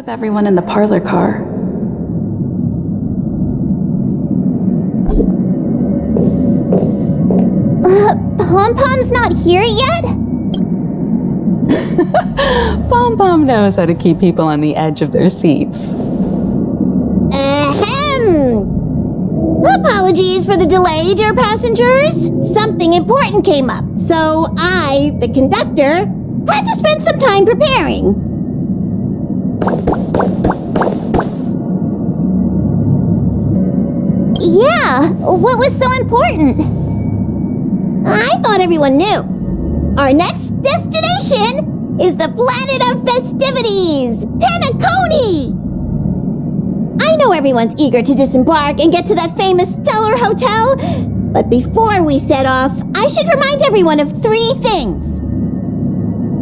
with everyone in the parlor car. Pom-Pom's not here yet? Pom-Pom knows how to keep people on the edge of their seats. Ahem! Apologies for the delay, dear passengers. Something important came up, so I, the conductor, had to spend some time preparing. Yeah, what was so important? I thought everyone knew. Our next destination is the planet of festivities, Penakonii! I know everyone's eager to disembark and get to that famous stellar hotel, but before we set off, I should remind everyone of 3 things.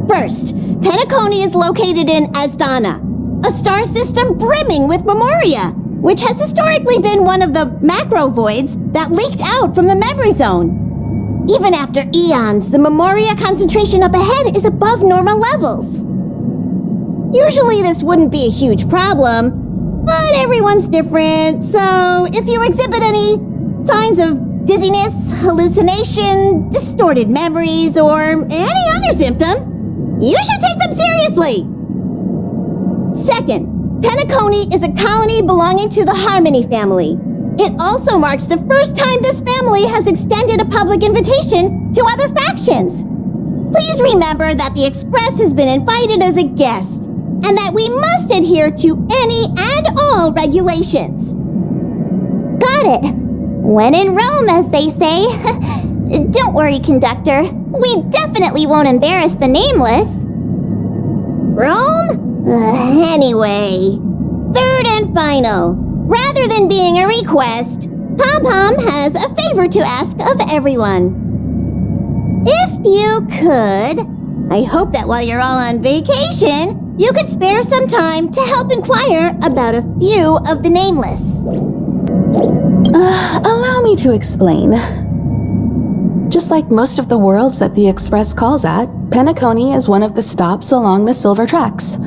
First, Penakonii is located in Astana, a star system brimming with memoria, which has historically been one of the macro voids that leaked out from the memory zone. Even after eons, the memoria concentration up ahead is above normal levels. Usually this wouldn't be a huge problem, but everyone's different, so if you exhibit any signs of dizziness, hallucination, distorted memories, or any other symptoms, you should take them seriously. Second, Penakonii is a colony belonging to the Harmony family. It also marks the first time this family has extended a public invitation to other factions. Please remember that the Express has been invited as a guest, and that we must adhere to any and all regulations. Got it. When in Rome, as they say. Don't worry, conductor. We definitely won't embarrass the nameless. Rome? Anyway, third and final. Rather than being a request, Pom-Pom has a favor to ask of everyone. If you could, I hope that while you're all on vacation, you could spare some time to help inquire about a few of the nameless. Allow me to explain. Just like most of the worlds that the Express calls at, Penakonii is one of the stops along the Silver Tracks.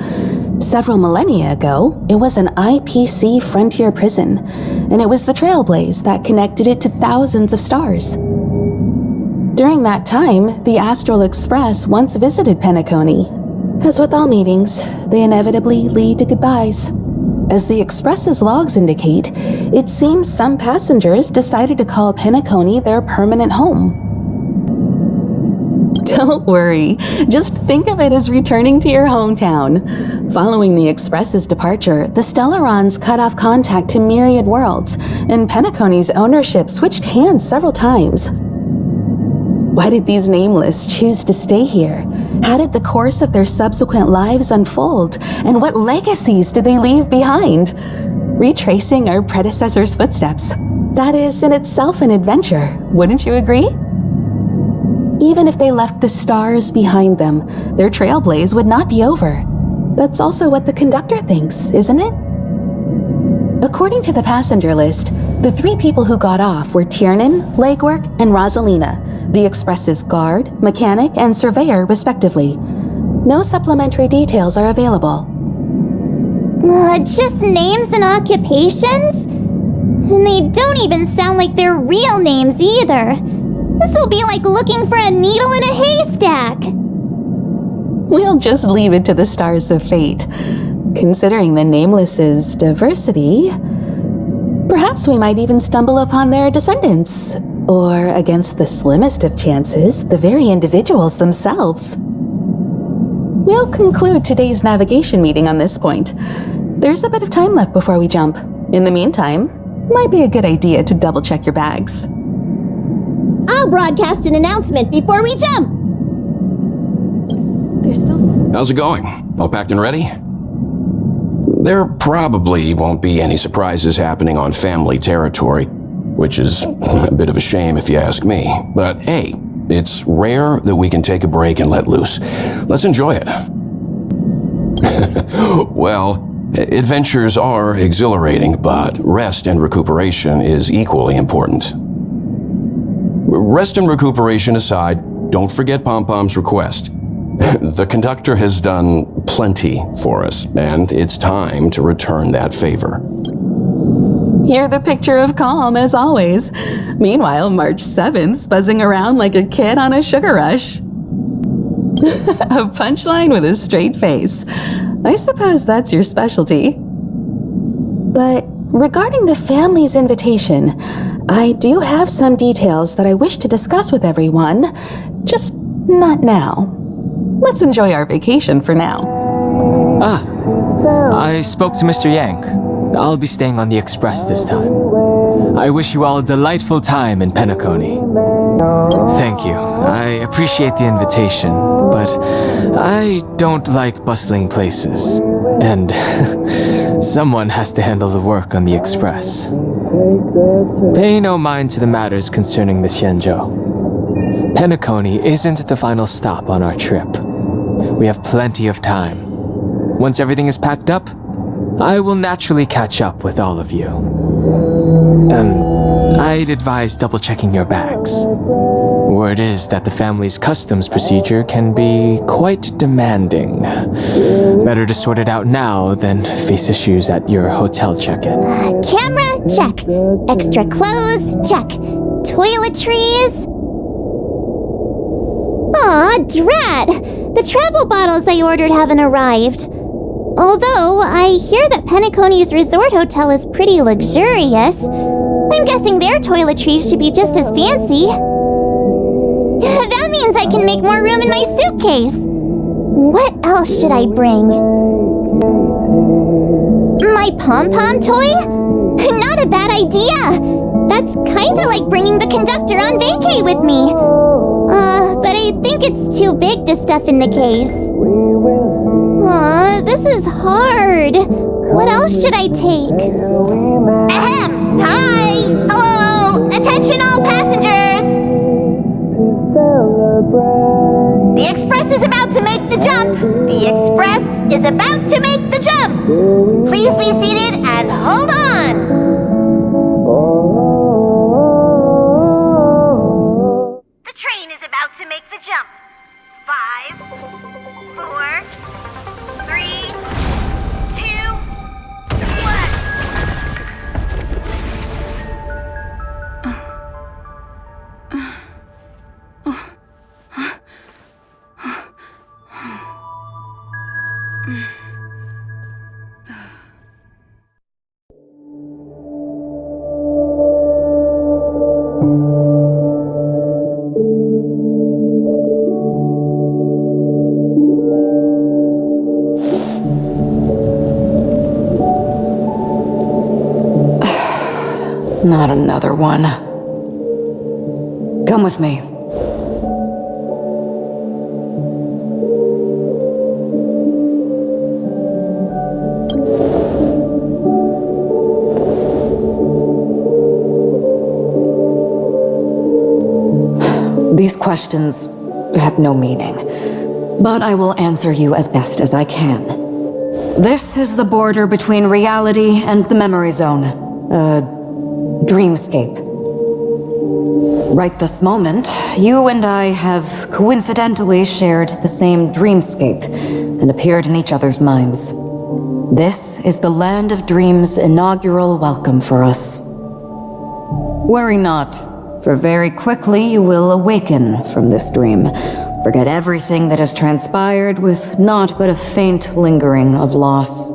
Several millennia ago, it was an IPC frontier prison, and it was the trailblaze that connected it to thousands of stars. During that time, the Astral Express once visited Penakonii. As with all meetings, they inevitably lead to goodbyes. As the Express's logs indicate, it seems some passengers decided to call Penakonii their permanent home. Don't worry, just think of it as returning to your hometown. Following the Express's departure, the Stellarons cut off contact to myriad worlds, and Penakonii's ownership switched hands several times. Why did these nameless choose to stay here? How did the course of their subsequent lives unfold? And what legacies did they leave behind? Retracing our predecessors' footsteps. That is in itself an adventure, wouldn't you agree? Even if they left the stars behind them, their trailblaze would not be over. That's also what the conductor thinks, isn't it? According to the passenger list, the 3 people who got off were Tiernan, Legwork, and Rosalina, the Express's guard, mechanic, and surveyor, respectively. No supplementary details are available. Just names and occupations? And they don't even sound like their real names either. This'll be like looking for a needle in a haystack. We'll just leave it to the stars of fate. Considering the nameless's diversity, perhaps we might even stumble upon their descendants. Or, against the slimmest of chances, the very individuals themselves. We'll conclude today's navigation meeting on this point. There's a bit of time left before we jump. In the meantime, might be a good idea to double-check your bags. I'll broadcast an announcement before we jump. There's still... How's it going? All packed and ready? There probably won't be any surprises happening on family territory, which is a bit of a shame if you ask me. But hey, it's rare that we can take a break and let loose. Let's enjoy it. Well, adventures are exhilarating, but rest and recuperation is equally important. Rest and recuperation aside, don't forget Pom-Pom's request. The conductor has done plenty for us, and it's time to return that favor. You're the picture of calm, as always. Meanwhile, March 7th's buzzing around like a kid on a sugar rush. A punchline with a straight face. I suppose that's your specialty. But regarding the family's invitation, I do have some details that I wish to discuss with everyone, just not now. Let's enjoy our vacation for now. I spoke to Mr. Yang. I'll be staying on the express this time. I wish you all a delightful time in Penaconii. Thank you. I appreciate the invitation, but I don't like bustling places. And someone has to handle the work on the express. Pay no mind to the matters concerning the Xianzhou. Penaconii isn't the final stop on our trip. We have plenty of time. Once everything is packed up, I will naturally catch up with all of you. I'd advise double-checking your bags. Word is that the family's customs procedure can be quite demanding. Better to sort it out now than face issues at your hotel check-in. Camera, check. Extra clothes, check. Toiletries. Aw, drat! The travel bottles I ordered haven't arrived. Although, I hear that Penaconi's resort hotel is pretty luxurious. I'm guessing their toiletries should be just as fancy. That means I can make more room in my suitcase. What else should I bring? My pom-pom toy? Not a bad idea! That's kinda like bringing the conductor on vacay with me. But I think it's too big to stuff in the case. Aw, this is hard. What else should I take? Ahem! Hi! Hello! Attention all passengers! The express is about to make the jump! The express is about to make the jump! Please be seated and hold on! The train is about to make the jump. 5, 4, 3, 2, 1. Not another one. Come with me. These questions have no meaning, but I will answer you as best as I can. This is the border between reality and the memory zone. Dreamscape. Right this moment, you and I have coincidentally shared the same dreamscape and appeared in each other's minds. This is the Land of Dreams' inaugural welcome for us. Worry not, for very quickly you will awaken from this dream, forget everything that has transpired with naught but a faint lingering of loss.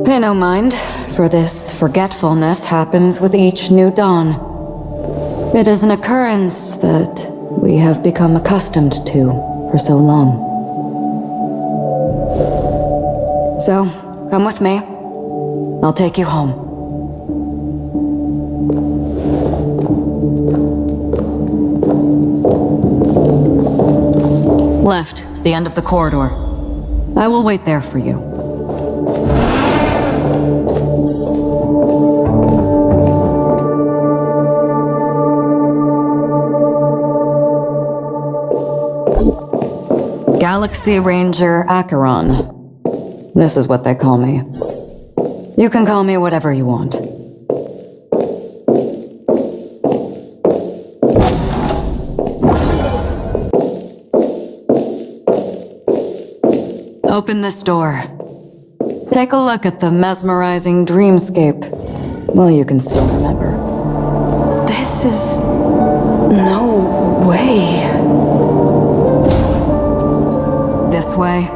Pay no mind, for this forgetfulness happens with each new dawn. It is an occurrence that we have become accustomed to for so long. So, come with me. I'll take you home. Left, to the end of the corridor. I will wait there for you. Galaxy Ranger Acheron. This is what they call me. You can call me whatever you want. Open this door. Take a look at the mesmerizing dreamscape. Well, you can still remember. This is... no way. This way.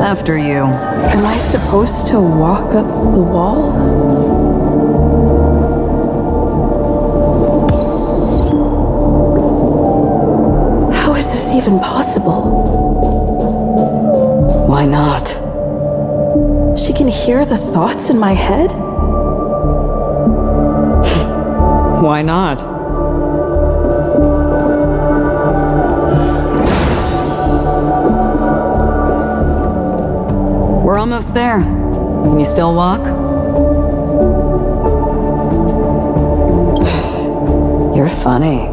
After you. Am I supposed to walk up the wall? How is this even possible? Why not? She can hear the thoughts in my head? Why not? We're almost there. Can you still walk? You're funny.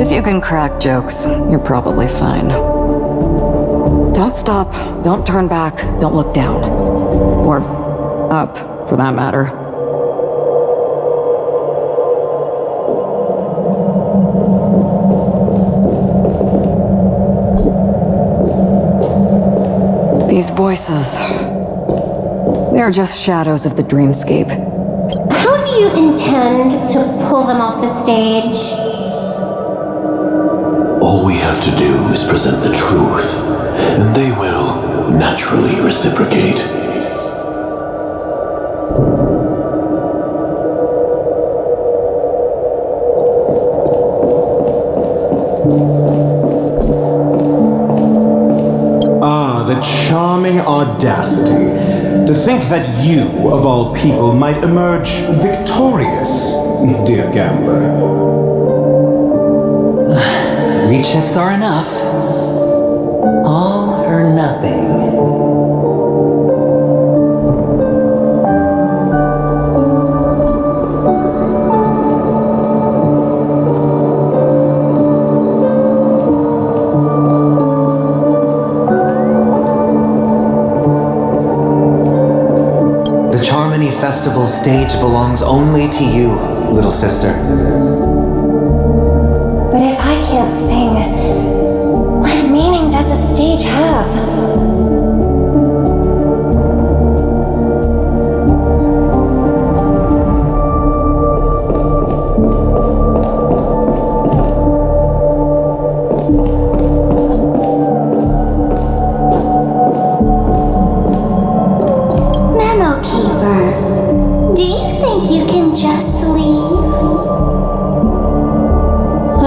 If you can crack jokes, you're probably fine. Don't stop, don't turn back, don't look down. Or up, for that matter. These voices, they're just shadows of the dreamscape. How do you intend to pull them off the stage? All we have to do is present the truth, and they will naturally reciprocate. The charming audacity to think that you, of all people, might emerge victorious, dear gambler. 3 chips are enough. All or nothing. Festival stage belongs only to you, little sister. But if I can't sing, what meaning does a stage have?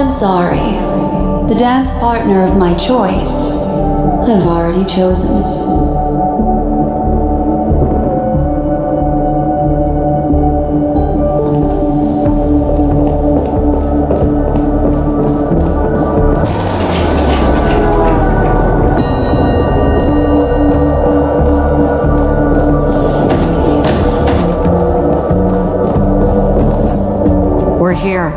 Sorry. The dance partner of my choice, I've already chosen. We're here.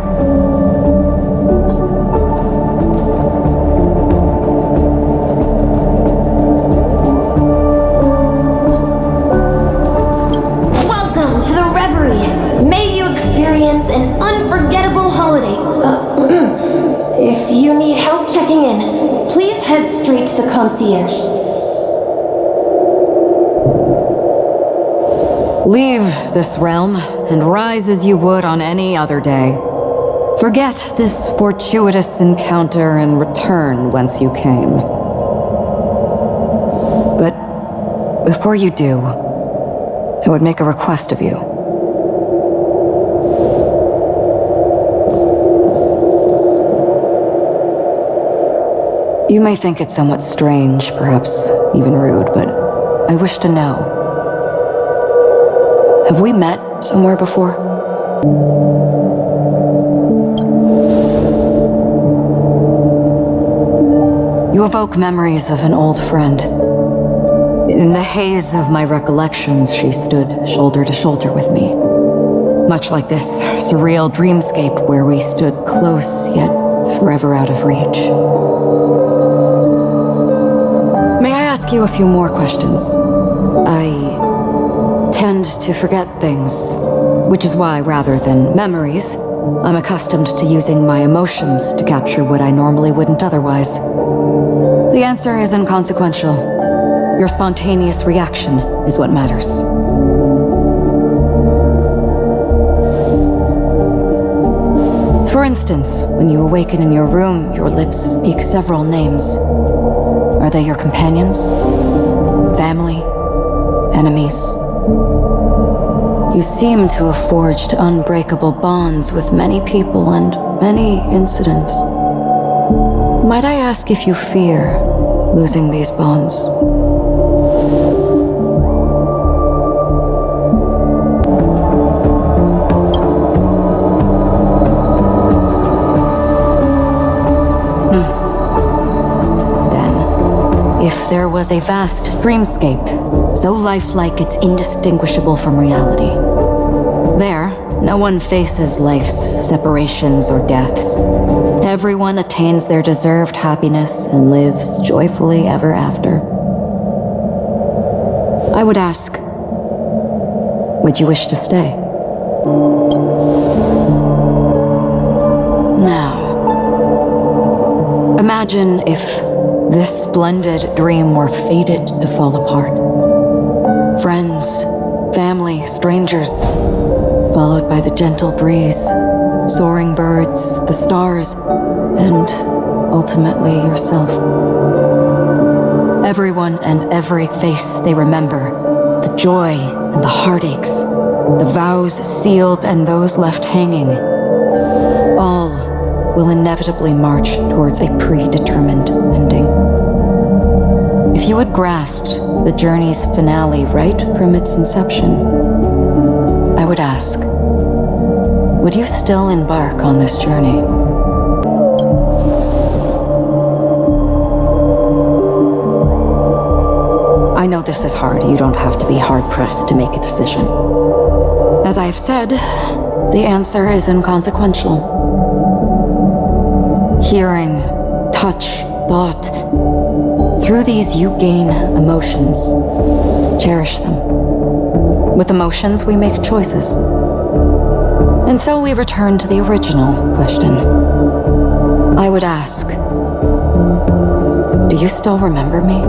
An unforgettable holiday. If you need help checking in, please head straight to the concierge. Leave this realm and rise as you would on any other day. Forget this fortuitous encounter and return whence you came. But before you do, I would make a request of you. You may think it somewhat strange, perhaps even rude, but I wish to know. Have we met somewhere before? You evoke memories of an old friend. In the haze of my recollections, she stood shoulder to shoulder with me. Much like this surreal dreamscape where we stood close yet forever out of reach. May I ask you a few more questions? I tend to forget things, which is why, rather than memories, I'm accustomed to using my emotions to capture what I normally wouldn't otherwise. The answer is inconsequential. Your spontaneous reaction is what matters. For instance, when you awaken in your room, your lips speak several names. Are they your companions? Family? Enemies? You seem to have forged unbreakable bonds with many people and many incidents. Might I ask if you fear losing these bonds? If there was a vast dreamscape, so lifelike it's indistinguishable from reality. There, no one faces life's separations or deaths. Everyone attains their deserved happiness and lives joyfully ever after. I would ask, would you wish to stay? Now, imagine if this splendid dream were fated to fall apart. Friends, family, strangers, followed by the gentle breeze, soaring birds, the stars, and ultimately yourself. Everyone and every face they remember, the joy and the heartaches, the vows sealed and those left hanging, all will inevitably march towards a predetermined ending. If you had grasped the journey's finale right from its inception, I would ask, would you still embark on this journey? I know this is hard. You don't have to be hard-pressed to make a decision. As I've said, the answer is inconsequential. Hearing, touch, thought. Through these you gain emotions. Cherish them. With emotions we make choices. And so we return to the original question. I would ask, do you still remember me?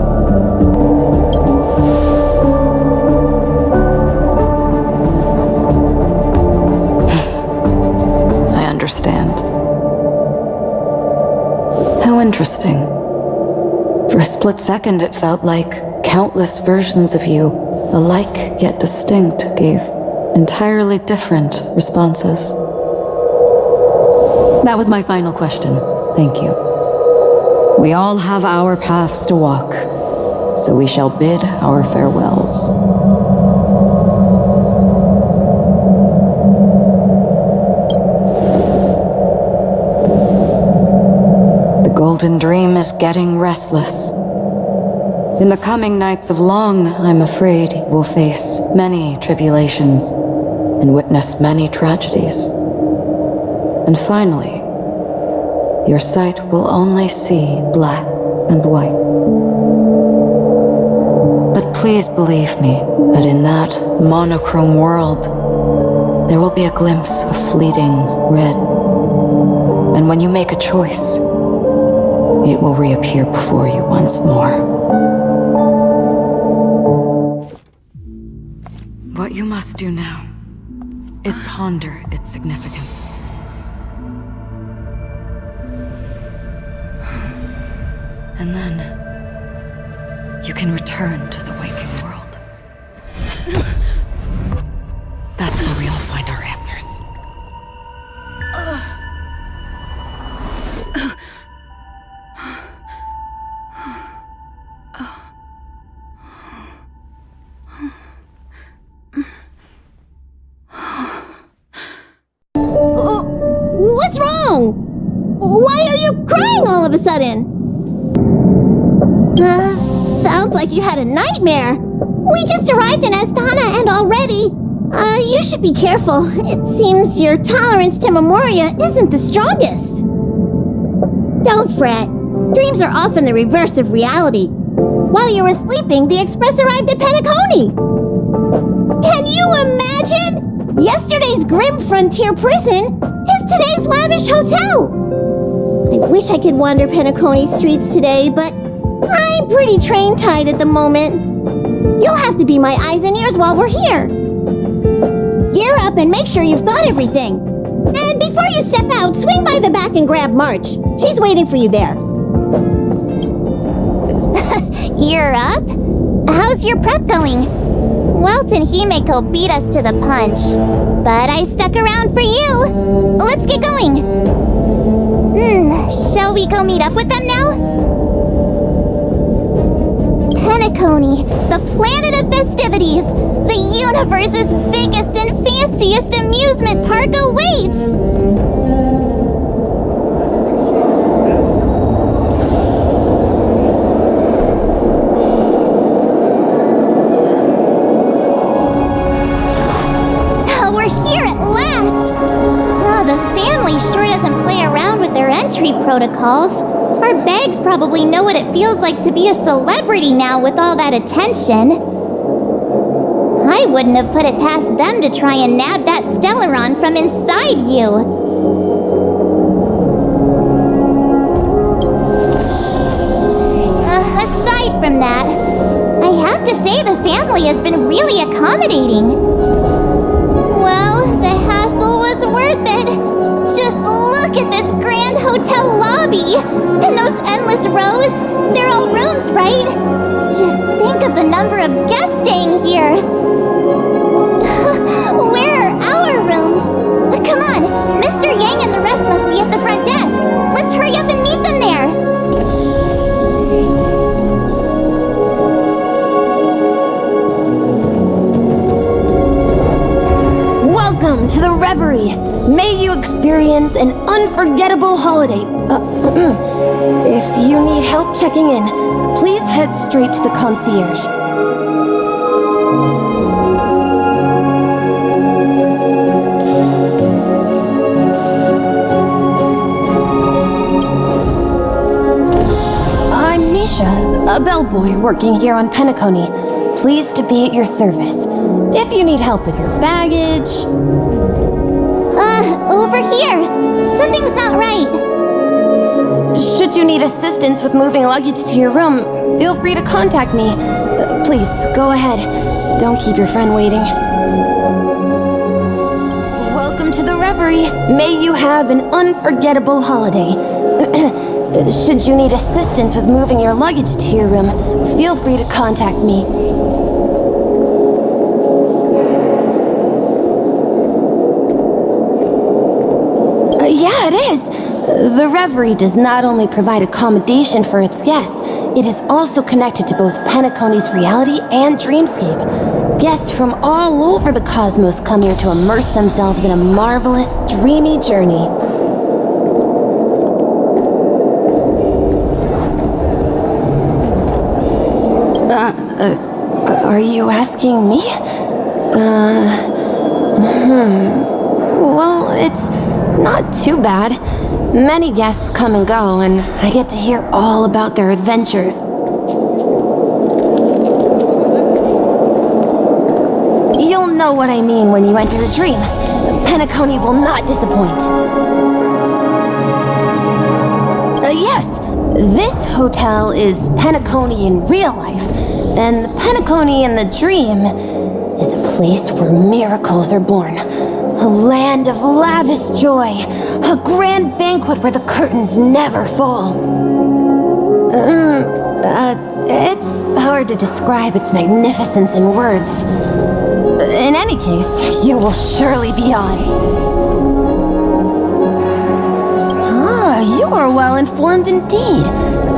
I understand. How interesting. For a split second, it felt like countless versions of you, alike yet distinct, gave entirely different responses. That was my final question. Thank you. We all have our paths to walk, so we shall bid our farewells. The golden dream is getting restless. In the coming nights of long, I'm afraid you will face many tribulations and witness many tragedies. And finally, your sight will only see black and white. But please believe me that in that monochrome world, there will be a glimpse of fleeting red. And when you make a choice, it will reappear before you once more. What you must do now is ponder its significance. And then you can return to the waking world. That's where we all find our answers. What's wrong? Why are you crying all of a sudden? Sounds like you had a nightmare. We just arrived in Astana and already... you should be careful. It seems your tolerance to Memoria isn't the strongest. Don't fret. Dreams are often the reverse of reality. While you were sleeping, the express arrived at Penaconii. Can you imagine? Yesterday's grim frontier prison is today's lavish hotel. I wish I could wander Penaconi streets today, but I'm pretty train-tied at the moment. You'll have to be my eyes and ears while we're here. Gear up and make sure you've got everything. And before you step out, swing by the back and grab March. She's waiting for you there. You're up? How's your prep going? Welt and Himeko beat us to the punch, but I stuck around for you. Let's get going. Shall we go meet up with them now? Peniconii, the planet of festivities, the universe's biggest and fanciest amusement park awaits! Protocols. Our bags probably know what it feels like to be a celebrity now with all that attention. I wouldn't have put it past them to try and nab that Stellaron from inside you. Aside from that, I have to say the family has been really accommodating. Well, the hassle was worth it. Just look at this grand hotel lobby! And those endless rows, they're all rooms, right? Just think of the number of guests staying here! Where are our rooms? Come on, Mr. Yang and the rest must be at the front desk. Let's hurry up and meet them there! Welcome to the Reverie! May you experience an unforgettable holiday. If you need help checking in, please head straight to the concierge. I'm Misha, a bellboy working here on Peniconii. Pleased to be at your service. If you need help with your baggage... over here. Something's not right. Should you need assistance with moving luggage to your room, feel free to contact me. Please, go ahead. Don't keep your friend waiting. Welcome to the Reverie. May you have an unforgettable holiday. Should you need assistance with moving your luggage to your room, feel free to contact me. Yeah, it is. The Reverie does not only provide accommodation for its guests, it is also connected to both Penaconi's reality and dreamscape. Guests from all over the cosmos come here to immerse themselves in a marvelous, dreamy journey. Are you asking me? Well, it's not too bad. Many guests come and go, and I get to hear all about their adventures. You'll know what I mean when you enter a dream. Peniconii will not disappoint. Yes, this hotel is Peniconii in real life, and the Peniconii in the dream is a place where miracles are born. A land of lavish joy, a grand banquet where the curtains never fall. It's hard to describe its magnificence in words. In any case, you will surely be awed. You are well informed indeed.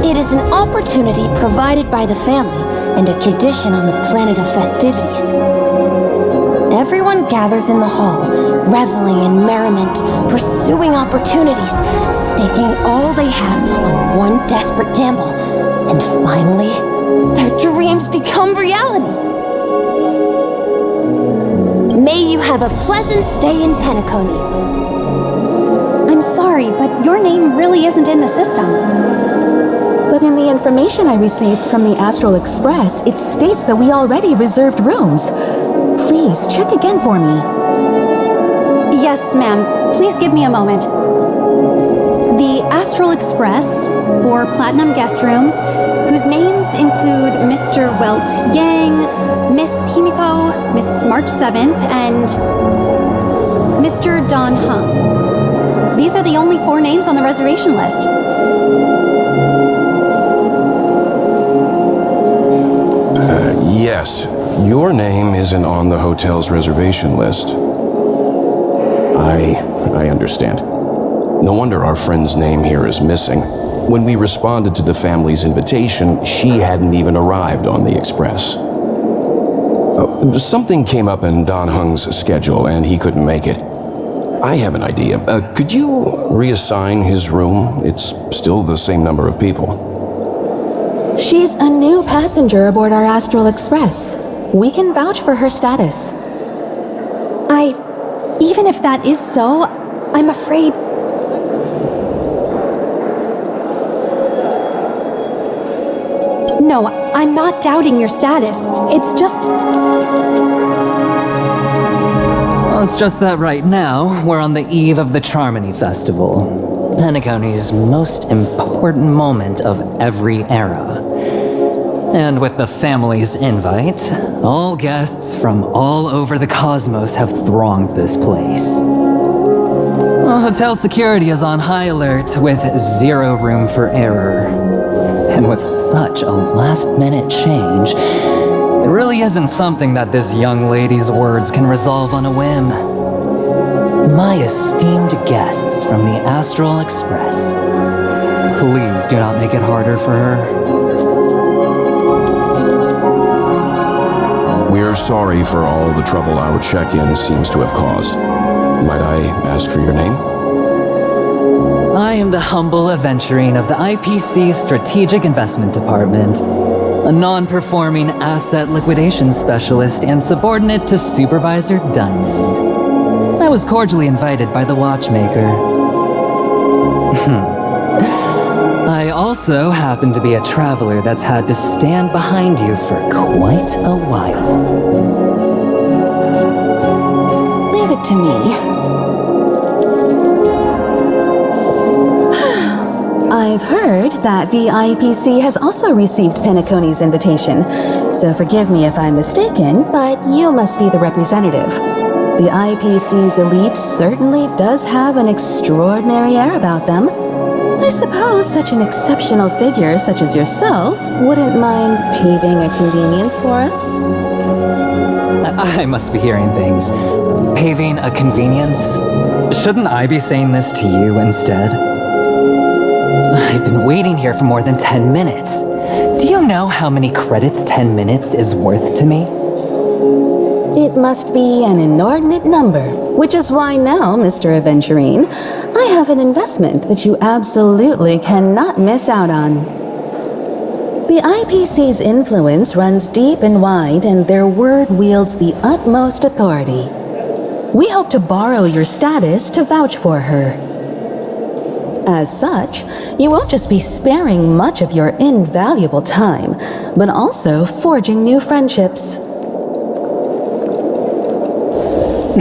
It is an opportunity provided by the family and a tradition on the planet of festivities. Everyone gathers in the hall, reveling in merriment, pursuing opportunities, staking all they have on one desperate gamble, and finally, their dreams become reality. May you have a pleasant stay in Peniconii. I'm sorry, but your name really isn't in the system. But in the information I received from the Astral Express, it states that we already reserved rooms. Please, check again for me. Yes, ma'am. Please give me a moment. The Astral Express, 4 platinum guest rooms, whose names include Mr. Welt Yang, Miss Himiko, Miss March 7th, and Mr. Don Hung. These are the only 4 names on the reservation list. Yes. Your name isn't on the hotel's reservation list. I understand. No wonder our friend's name here is missing. When we responded to the family's invitation, she hadn't even arrived on the express. Something came up in Don Hung's schedule and he couldn't make it. I have an idea. Could you reassign his room? It's still the same number of people. She's a new passenger aboard our Astral Express. We can vouch for her status. Even if that is so, I'm afraid... No, I'm not doubting your status. It's just... Well, it's just that right now, we're on the eve of the Charmony Festival, Penaconi's most important moment of every era. And with the family's invite, all guests from all over the cosmos have thronged this place. Well, hotel security is on high alert with 0 room for error. And with such a last-minute change, it really isn't something that this young lady's words can resolve on a whim. My esteemed guests from the Astral Express, please do not make it harder for her. We're sorry for all the trouble our check-in seems to have caused. Might I ask for your name? I am the humble aventurine of the IPC's Strategic Investment Department, a non-performing asset liquidation specialist and subordinate to Supervisor Diamond. I was cordially invited by the watchmaker. I also happen to be a traveler that's had to stand behind you for quite a while. Leave it to me. I've heard that the IPC has also received Penaconi's invitation, so forgive me if I'm mistaken, but you must be the representative. The IPC's elite certainly does have an extraordinary air about them. I suppose such an exceptional figure such as yourself wouldn't mind paving a convenience for us? I must be hearing things. Paving a convenience? Shouldn't I be saying this to you instead? I've been waiting here for more than 10 minutes. Do you know how many credits 10 minutes is worth to me? It must be an inordinate number, which is why now, Mr. Aventurine, I have an investment that you absolutely cannot miss out on. The IPC's influence runs deep and wide, and their word wields the utmost authority. We hope to borrow your status to vouch for her. As such, you won't just be sparing much of your invaluable time, but also forging new friendships.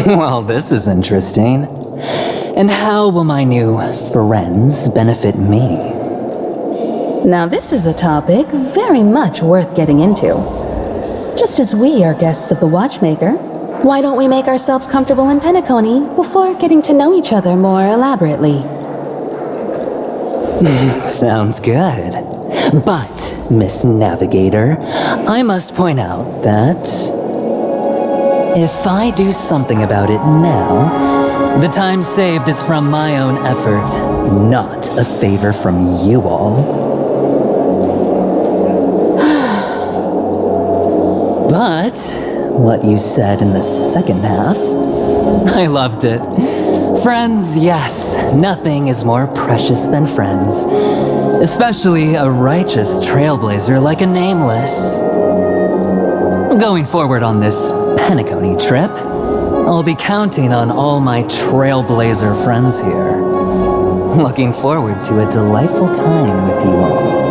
Well, this is interesting. And how will my new friends benefit me? Now this is a topic very much worth getting into. Just as we are guests of the Watchmaker, why don't we make ourselves comfortable in Peniconie before getting to know each other more elaborately? Sounds good. But, Miss Navigator, I must point out that if I do something about it now, the time saved is from my own effort, not a favor from you all. But what you said in the second half, I loved it. Friends, yes, nothing is more precious than friends, especially a righteous trailblazer like a Nameless. Going forward on this Peniconie trip, I'll be counting on all my trailblazer friends here. Looking forward to a delightful time with you all.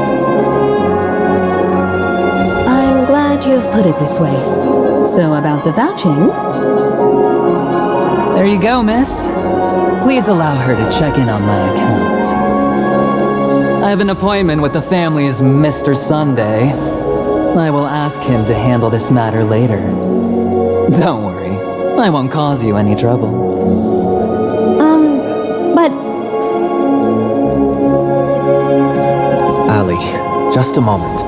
I'm glad you've put it this way. So about the vouching... There you go, miss. Please allow her to check in on my account. I have an appointment with the family's Mr. Sunday. I will ask him to handle this matter later. Don't worry, I won't cause you any trouble. But Ali, just a moment.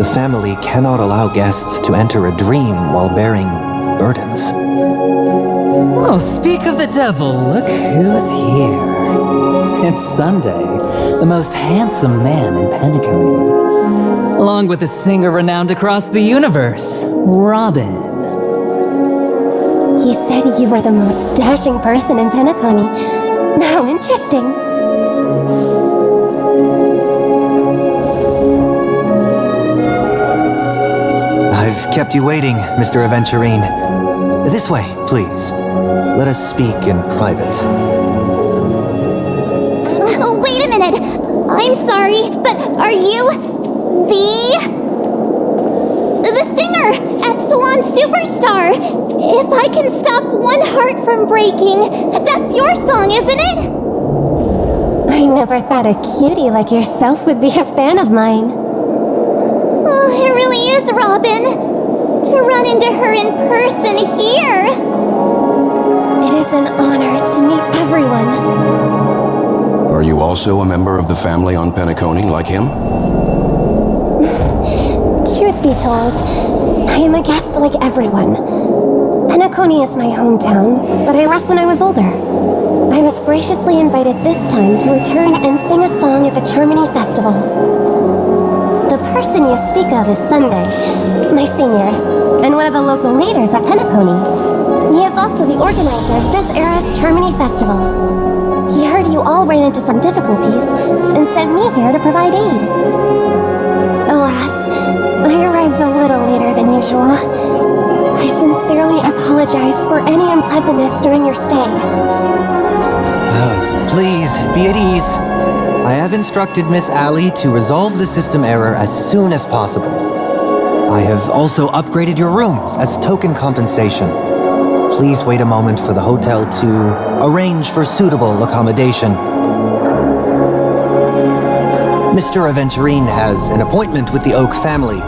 The family cannot allow guests to enter a dream while bearing burdens. Oh, speak of the devil, look who's here. It's Sunday, the most handsome man in Penaconii, along with a singer renowned across the universe, Robin. He said you were the most dashing person in Penaconii. How interesting. I've kept you waiting, Mr. Aventurine. This way, please. Let us speak in private. Oh, wait a minute. I'm sorry, but are you the singer, Epsilon Superstar? If I can stop one heart from breaking, that's your song, isn't it? I never thought a cutie like yourself would be a fan of mine. Oh, it really is, Robin. To run into her in person here. It is an honor to meet everyone. Are you also a member of the family on Penaconii like him? Truth be told, I am a guest like everyone. Penaconii is my hometown, but I left when I was older. I was graciously invited this time to return and sing a song at the Charmony Festival. The person you speak of is Sunday, my senior, and one of the local leaders at Penaconii. He is also the organizer of this era's Charmony Festival. He heard you all ran into some difficulties and sent me here to provide aid. Alas, I arrived a little later than usual. I sincerely apologize for any unpleasantness during your stay. Please, be at ease. I have instructed Miss Ali to resolve the system error as soon as possible. I have also upgraded your rooms as token compensation. Please wait a moment for the hotel to arrange for suitable accommodation. Mr. Aventurine has an appointment with the Oak family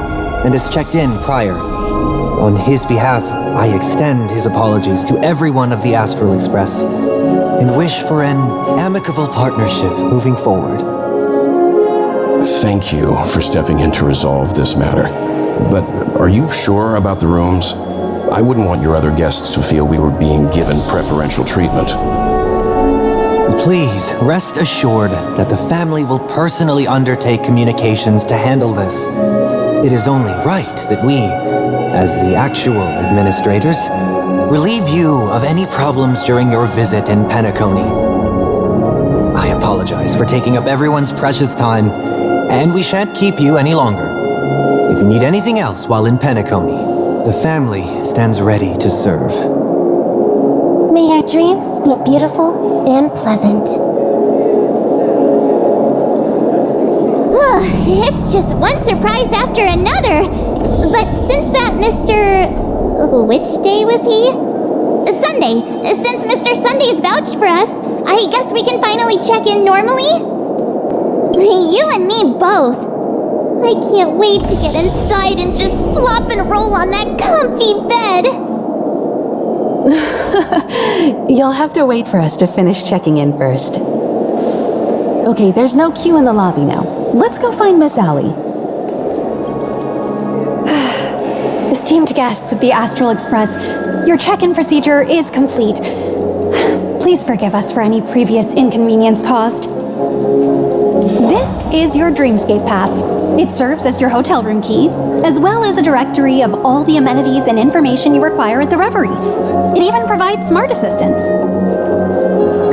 and has checked in prior. On his behalf, I extend his apologies to everyone of the Astral Express and wish for an amicable partnership moving forward. Thank you for stepping in to resolve this matter. But are you sure about the rooms? I wouldn't want your other guests to feel we were being given preferential treatment. Please rest assured that the family will personally undertake communications to handle this. It is only right that we, as the actual administrators, relieve you of any problems during your visit in Penaconii. I apologize for taking up everyone's precious time, and we shan't keep you any longer. If you need anything else while in Penaconii, the family stands ready to serve. May your dreams be beautiful and pleasant. It's just one surprise after another. But since that Mr. Which day was he? Sunday. Since Mr. Sunday's vouched for us, I guess we can finally check in normally? You and me both. I can't wait to get inside and just flop and roll on that comfy bed. You'll have to wait for us to finish checking in first. Okay, there's no queue in the lobby now. Let's go find Miss Ali. esteemed guests of the Astral Express, your check-in procedure is complete. Please forgive us for any previous inconvenience caused. This is your Dreamscape Pass. It serves as your hotel room key, as well as a directory of all the amenities and information you require at the Reverie. It even provides smart assistants.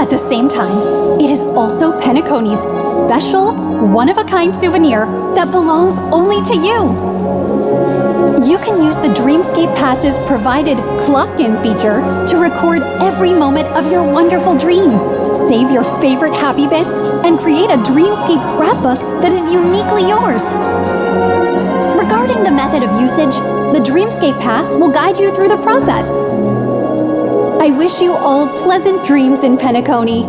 At the same time, it is also Penaconi's special, one-of-a-kind souvenir that belongs only to you. You can use the Dreamscape Pass's provided clock-in feature to record every moment of your wonderful dream, save your favorite happy bits, and create a Dreamscape scrapbook that is uniquely yours. Regarding the method of usage, the Dreamscape Pass will guide you through the process. I wish you all pleasant dreams in Peniconie.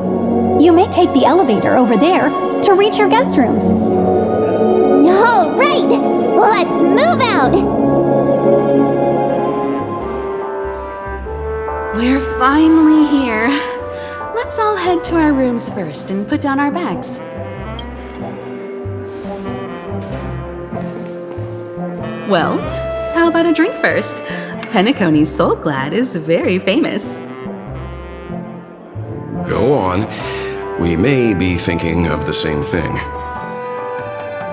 You may take the elevator over there to reach your guest rooms. All right, let's move out. We're finally here. Let's all head to our rooms first and put down our bags. Welt, how about a drink first? Penaconie's Soul Glad is very famous. Go on. We may be thinking of the same thing.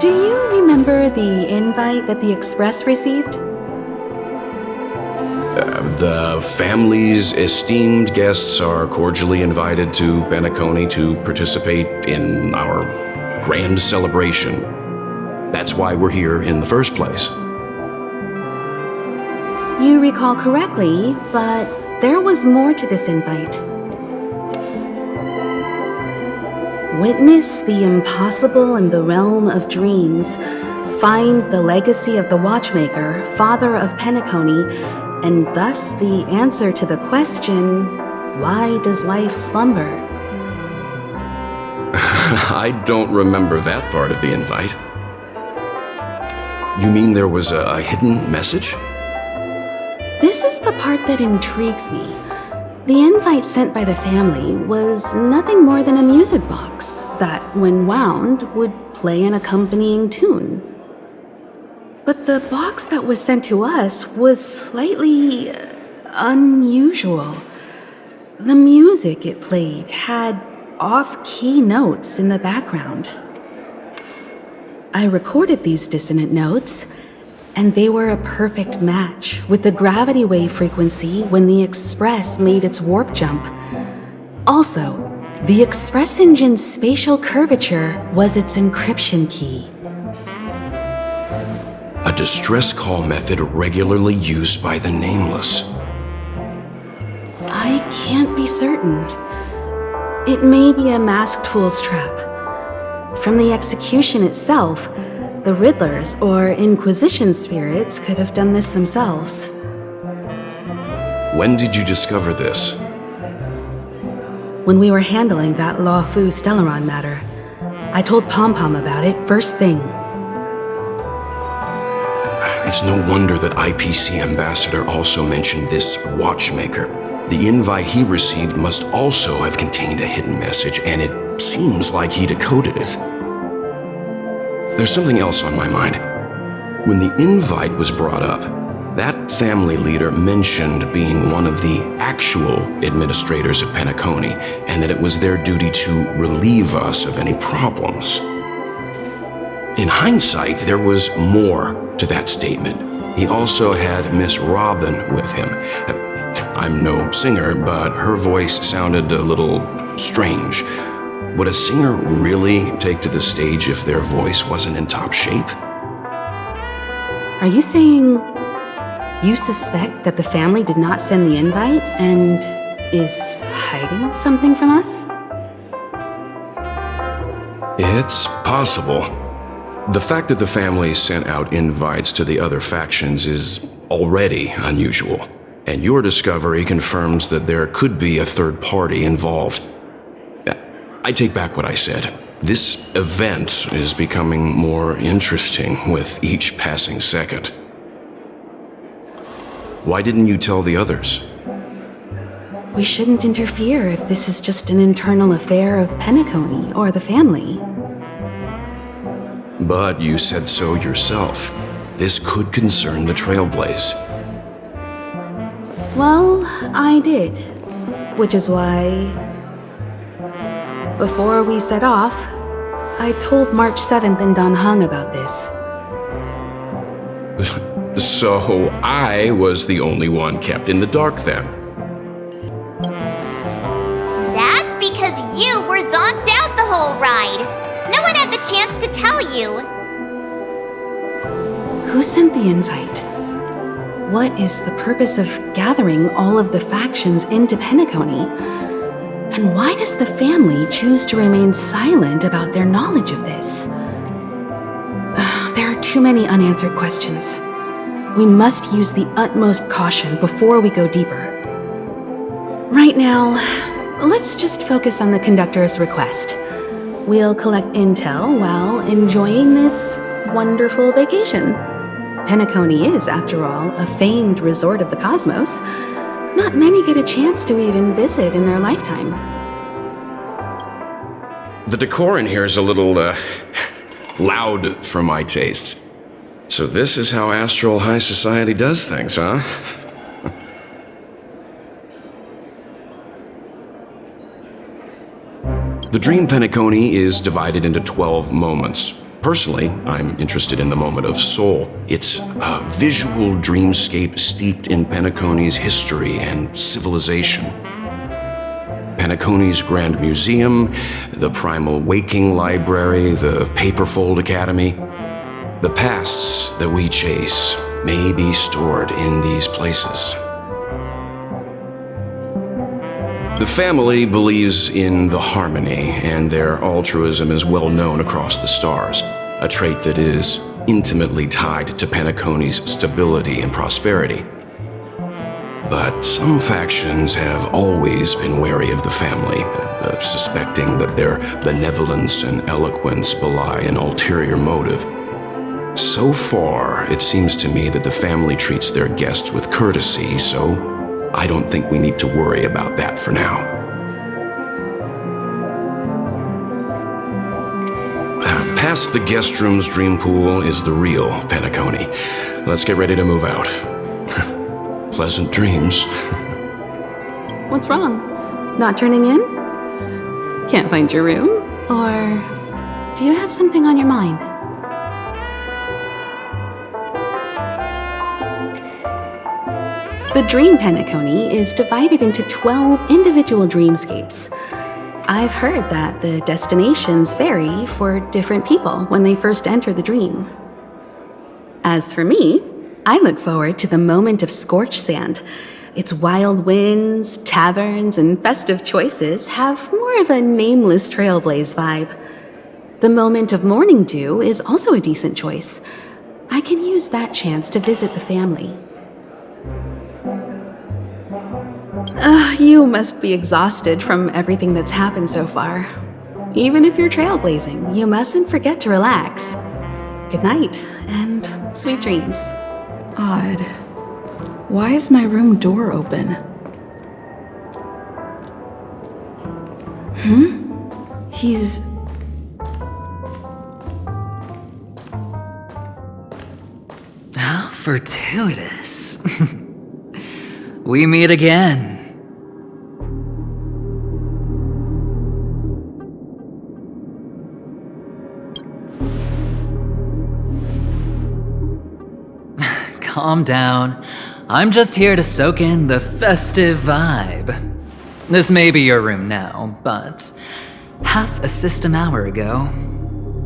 Do you remember the invite that the Express received? The family's esteemed guests are cordially invited to Peniconie to participate in our grand celebration. That's why we're here in the first place. You recall correctly, but there was more to this invite. Witness the impossible in the realm of dreams. Find the legacy of the watchmaker, father of Peniconie, and thus the answer to the question, why does life slumber? I don't remember that part of the invite. You mean there was a hidden message? This is the part that intrigues me. The invite sent by the family was nothing more than a music box that, when wound, would play an accompanying tune. But the box that was sent to us was slightly unusual. The music it played had off-key notes in the background. I recorded these dissonant notes, and they were a perfect match with the gravity wave frequency when the Express made its warp jump. Also, the Express engine's spatial curvature was its encryption key. A distress call method regularly used by the Nameless. I can't be certain. It may be a masked fool's trap. From the execution itself, the Riddlers or Inquisition spirits could have done this themselves. When did you discover this? When we were handling that Law Fu Stellaron matter, I told Pom Pom about it first thing. It's no wonder that IPC Ambassador also mentioned this watchmaker. The invite he received must also have contained a hidden message, and it seems like he decoded it. There's something else on my mind. When the invite was brought up, that family leader mentioned being one of the actual administrators of Peniconie, and that it was their duty to relieve us of any problems. In hindsight, there was more to that statement. He also had Miss Robin with him. I'm no singer, but her voice sounded a little strange. Would a singer really take to the stage if their voice wasn't in top shape? Are you saying you suspect that the family did not send the invite and is hiding something from us? It's possible. The fact that the family sent out invites to the other factions is already unusual, and your discovery confirms that there could be a third party involved. I take back what I said. This event is becoming more interesting with each passing second. Why didn't you tell the others? We shouldn't interfere if this is just an internal affair of Peniconie or the family. But you said so yourself. This could concern the Trailblaze. Well, I did. Which is why, before we set off, I told March 7th and Don Hung about this. So I was the only one kept in the dark then. That's because you were zonked out the whole ride. No one had the chance to tell you. Who sent the invite? What is the purpose of gathering all of the factions into Peniconie? And why does the family choose to remain silent about their knowledge of this? There are too many unanswered questions. We must use the utmost caution before we go deeper. Right now, let's just focus on the conductor's request. We'll collect intel while enjoying this wonderful vacation. Penaconii is, after all, a famed resort of the cosmos. Not many get a chance to even visit in their lifetime. The decor in here is a little, loud for my taste. So this is how Astral High Society does things, huh? The Dream Peniconie is divided into 12 moments. Personally, I'm interested in the moment of soul. It's a visual dreamscape steeped in Penaconi's history and civilization. Penaconi's Grand Museum, the Primal Waking Library, the Paperfold Academy. The pasts that we chase may be stored in these places. The family believes in the harmony, and their altruism is well known across the stars, a trait that is intimately tied to Penaconi's stability and prosperity. But some factions have always been wary of the family, suspecting that their benevolence and eloquence belie an ulterior motive. So far, it seems to me that the family treats their guests with courtesy, so I don't think we need to worry about that for now. Past the guest room's dream pool is the real Peniconie. Let's get ready to move out. Pleasant dreams. What's wrong? Not turning in? Can't find your room? Or do you have something on your mind? The Dream Peniconie is divided into 12 individual dreamscapes. I've heard that the destinations vary for different people when they first enter the dream. As for me, I look forward to the moment of scorched sand. Its wild winds, taverns, and festive choices have more of a nameless trailblaze vibe. The moment of morning dew is also a decent choice. I can use that chance to visit the family. You must be exhausted from everything that's happened so far. Even if you're trailblazing, you mustn't forget to relax. Good night, and sweet dreams. Odd. Why is my room door open? He's... How fortuitous. We meet again. Calm down. I'm just here to soak in the festive vibe. This may be your room now, but half a system hour ago,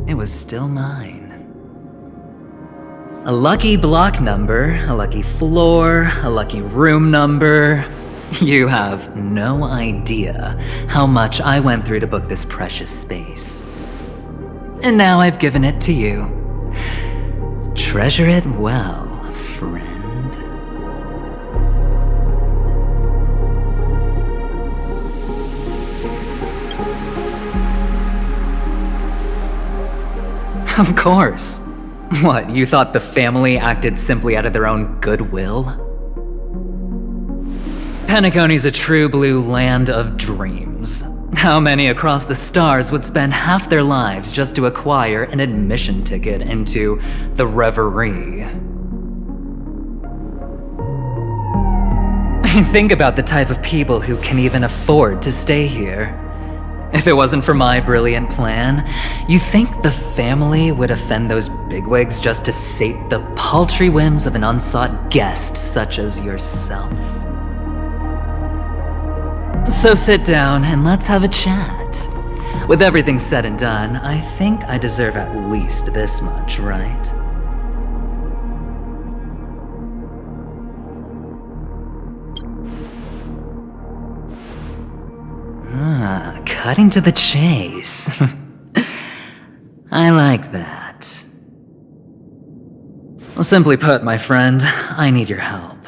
it was still mine. A lucky block number, a lucky floor, a lucky room number. You have no idea how much I went through to book this precious space. And now I've given it to you. Treasure it well, friend. Of course. What, you thought the family acted simply out of their own goodwill? Penaconi's a true blue land of dreams. How many across the stars would spend half their lives just to acquire an admission ticket into the reverie? Think about the type of people who can even afford to stay here. If it wasn't for my brilliant plan, you think the family would offend those bigwigs just to sate the paltry whims of an unsought guest such as yourself? So sit down and let's have a chat. With everything said and done, I think I deserve at least this much, right? Cutting to the chase. I like that. Simply put, my friend, I need your help.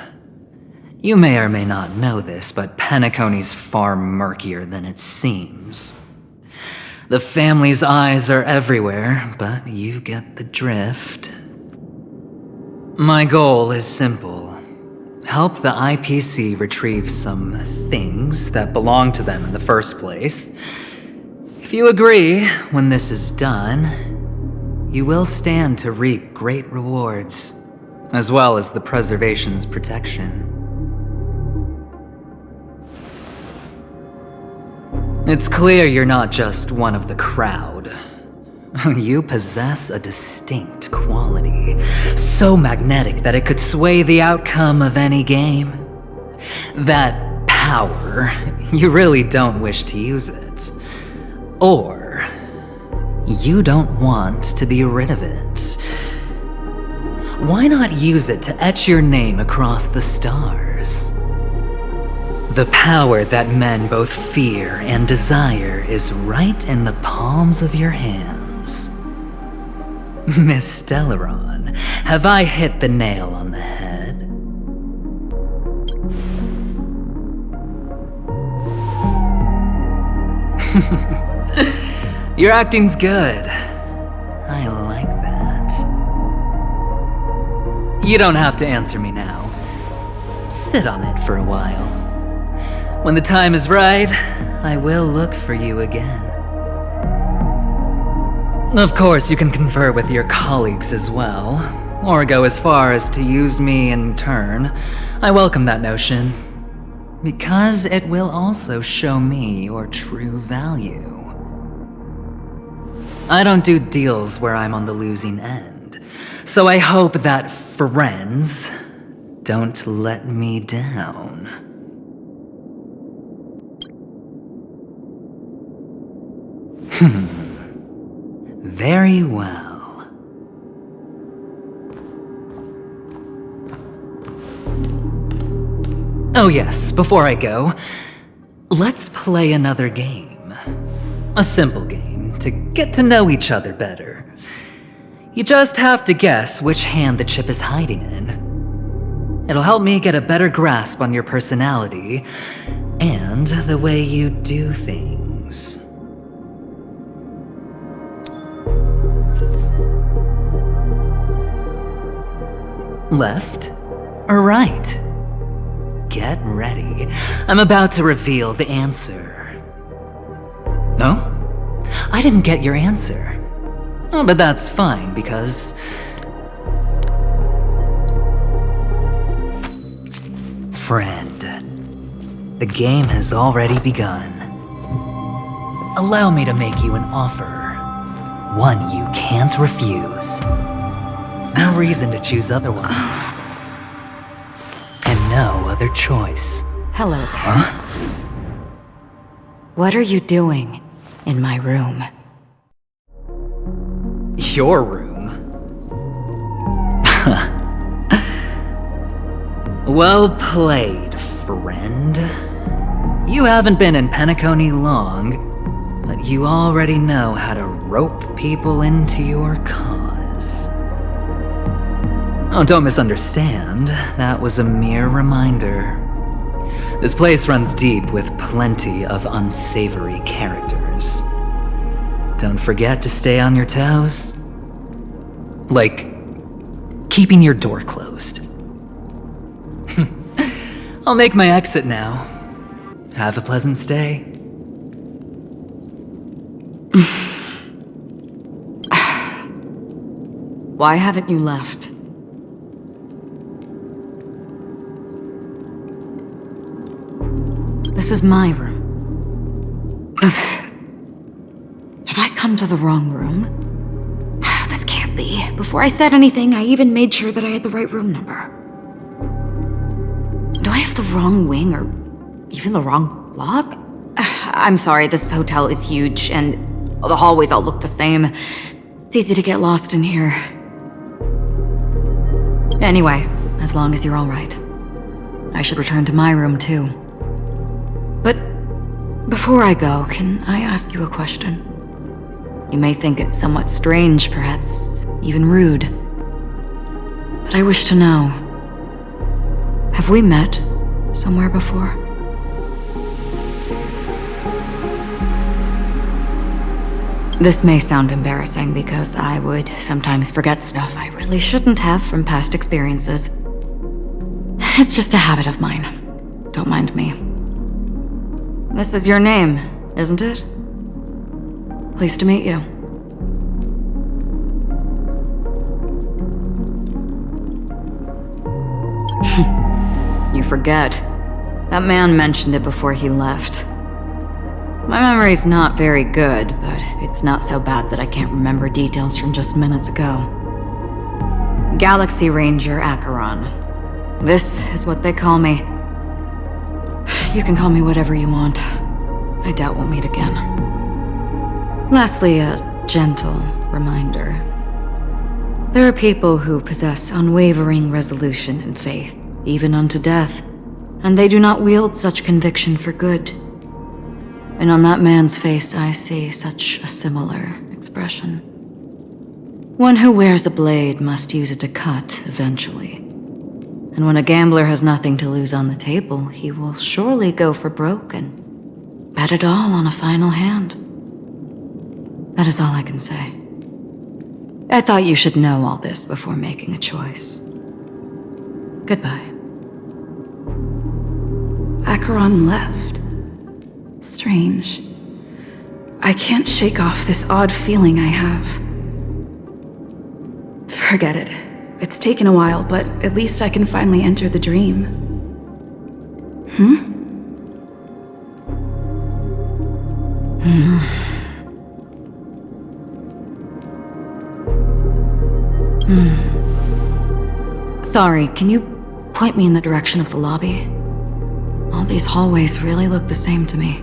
You may or may not know this, but Penaconi's far murkier than it seems. The family's eyes are everywhere, but you get the drift. My goal is simple. Help the IPC retrieve some things that belong to them in the first place. If you agree, when this is done, you will stand to reap great rewards, as well as the preservation's protection. It's clear you're not just one of the crowd. You possess a distinct quality, so magnetic that it could sway the outcome of any game. That power, you really don't wish to use it. Or, you don't want to be rid of it. Why not use it to etch your name across the stars? The power that men both fear and desire is right in the palms of your hands. Miss Stellaron, have I hit the nail on the head? Your acting's good. I like that. You don't have to answer me now. Sit on it for a while. When the time is right, I will look for you again. Of course, you can confer with your colleagues as well, or go as far as to use me in turn. I welcome that notion, because it will also show me your true value. I don't do deals where I'm on the losing end, so I hope that friends don't let me down. Very well. Oh yes, before I go, let's play another game. A simple game to get to know each other better. You just have to guess which hand the chip is hiding in. It'll help me get a better grasp on your personality and the way you do things. Left or right? Get ready. I'm about to reveal the answer. No? I didn't get your answer. Oh, but that's fine because... Friend, the game has already begun. Allow me to make you an offer. One you can't refuse. No reason to choose otherwise. And no other choice. Hello there. Huh? What are you doing in my room? Your room? Well played, friend. You haven't been in Peniconie long, but you already know how to rope people into your cause. Oh, don't misunderstand. That was a mere reminder. This place runs deep with plenty of unsavory characters. Don't forget to stay on your toes. Like, keeping your door closed. I'll make my exit now. Have a pleasant stay. Why haven't you left? This is my room. Have I come to the wrong room? This can't be. Before I said anything, I even made sure that I had the right room number. Do I have the wrong wing or even the wrong block? I'm sorry, this hotel is huge and the hallways all look the same. It's easy to get lost in here. Anyway, as long as you're all right. I should return to my room too. But before I go, can I ask you a question? You may think it somewhat strange, perhaps even rude. But I wish to know, have we met somewhere before. This may sound embarrassing because I would sometimes forget stuff I really shouldn't have from past experiences. It's just a habit of mine. Don't mind me. This is your name, isn't it? Pleased to meet you. You forget. That man mentioned it before he left. My memory's not very good, but it's not so bad that I can't remember details from just minutes ago. Galaxy Ranger Acheron. This is what they call me. You can call me whatever you want. I doubt we'll meet again. Lastly, a gentle reminder. There are people who possess unwavering resolution and faith, even unto death, and they do not wield such conviction for good. And on that man's face I see such a similar expression. One who wears a blade must use it to cut eventually. And when a gambler has nothing to lose on the table, he will surely go for broke and bet it all on a final hand. That is all I can say. I thought you should know all this before making a choice. Goodbye. Acheron left. Strange. I can't shake off this odd feeling I have. Forget it. It's taken a while, but at least I can finally enter the dream. Sorry, can you point me in the direction of the lobby? All these hallways really look the same to me.